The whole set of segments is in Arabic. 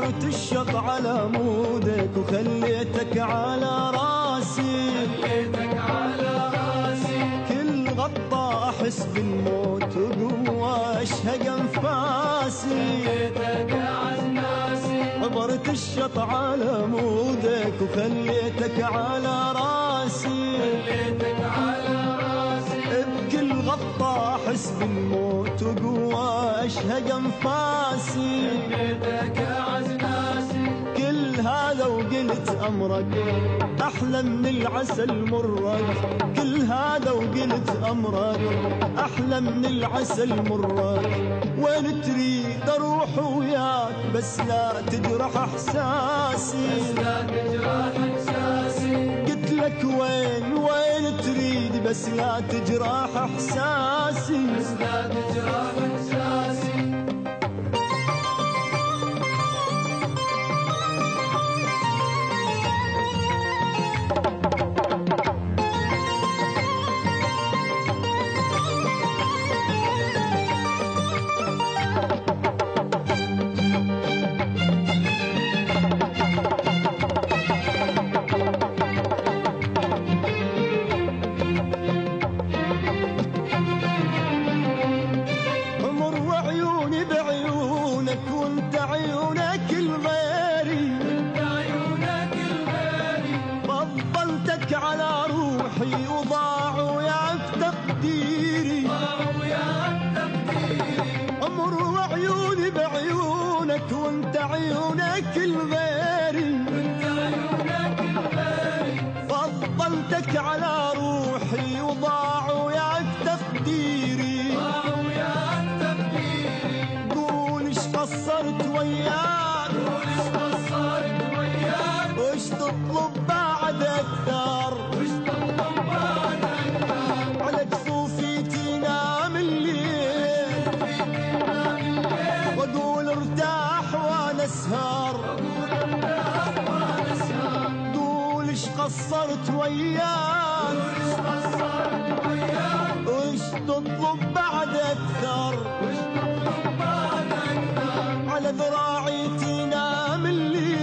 عبرت الشط على مودك وخليتك على راسي، كل غطى احس بالموت وقوة اشهق انفاسي. عبرت الشط على مودك وخليتك على راسي، بكل غطى احس بالموت وقوة اشهق انفاسي. كل هذا وقلت امرك احلى من العسل مرك، كل هذا وقلت امرك احلى من العسل مرك. وين تريد اروح وياك بس لا تجرح احساسي، قلت لك وين تريد بس لا تجرح احساسي. وانت عيونك الغيري، فضلتك على روحي وضاعوا يا تقديري. امر وعيوني بعيونك وانت عيونك الغيري، فضلتك على روحي وضاعوا يا تقديري. قصرت وياك وش تطلب بعد اكثر، على جفوفي تنام الليل واقول ارتاح وانا اسهر. قول ايش قصرت وياك وش تطلب بعد اكثر، على ذراعي تنام الليل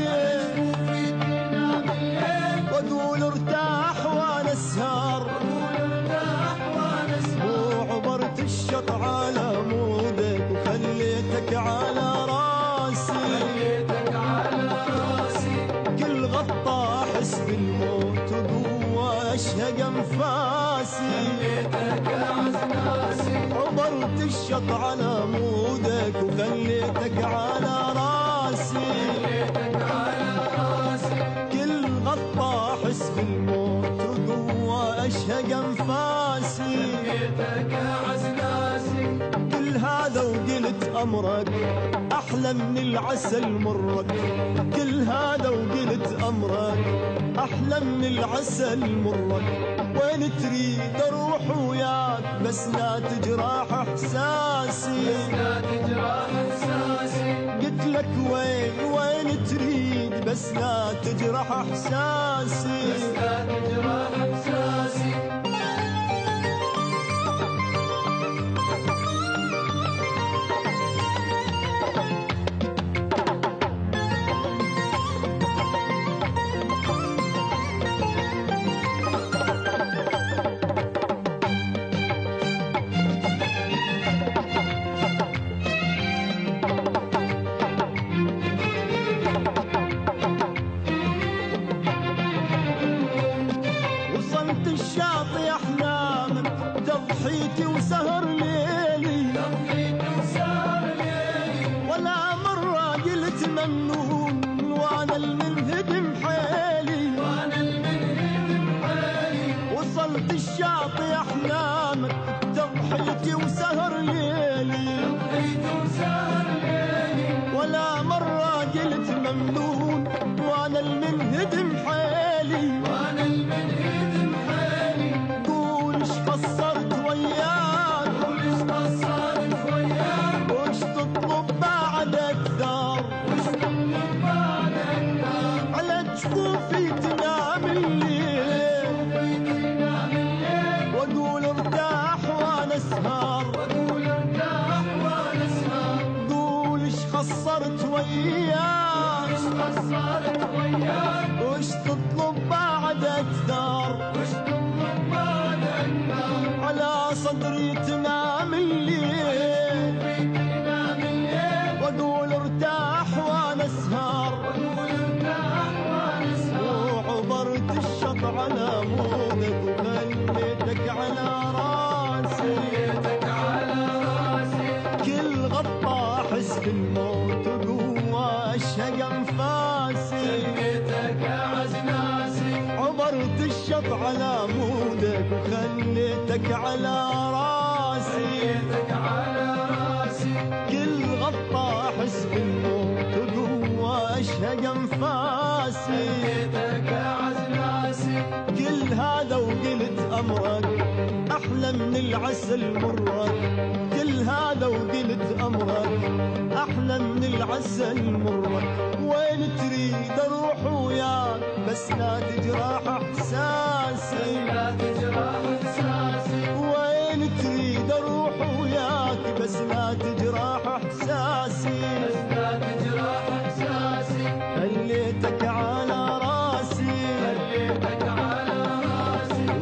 واقول ارتاح وانا اسهر. وعبرت الشط على مودك وخليتك على راسي، كل غطى احس بالموت وقوة اشهق انفاسي. عبرت الشط على مودك وخليتك على راسي، كل غطى احس بالموت وقوة اشهق انفاسي. كل هذا وقلت امرك احلى من العسل مرك، كل هذا وقلت امرك احلى من العسل مرك. وين تريد اروح وياك بس لا تجرح احساسي، قلت لك وين تريد بس لا تجرح احساسي. الشاطئ احلامك تضحيتي وسهر ليلي، ولا مرة قلت ممنون وانا المنهدم حيلي. وصلت الشاطئ احلامك تضحيتي وسهر ليلي، ولا مرة قلت ممنون وانا المنهدم حيلي. قصرت وياك وش تطلب بعد اكثر، على جفوفي تنام الليل واقول ارتاح وانا اسهر. قول ايش قصرت وياك صارت وياك وش تطلب بعد أكثر وش تطلب بعد أكثر على صدري تنام الليل وأقول ارتاح وأنا أسهر وعبرت الشط على مودك وخليتك على راسي كل غطى أحس بالموت وقوة أشهق أنفاسي عبرت الشط على مودك وخليتك على راسي كل غطى أحس بالموت وقوة أشهق أنفاسي كل هذا وقلت أمرك أحلى من العسل مرك كل هذا وقلت أمرك أحلى من العسل مرك وين تريد أروح وياك بس لا تجرح إحساسي وين تريد أروح وياك بس لا تجرح إحساسي خليتك على راسي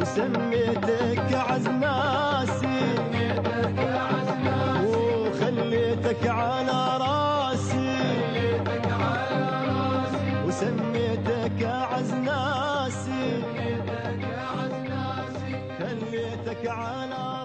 وسميتك أعز ناسي وخليتك على راسي وسميتك أعز ناسي خليتك على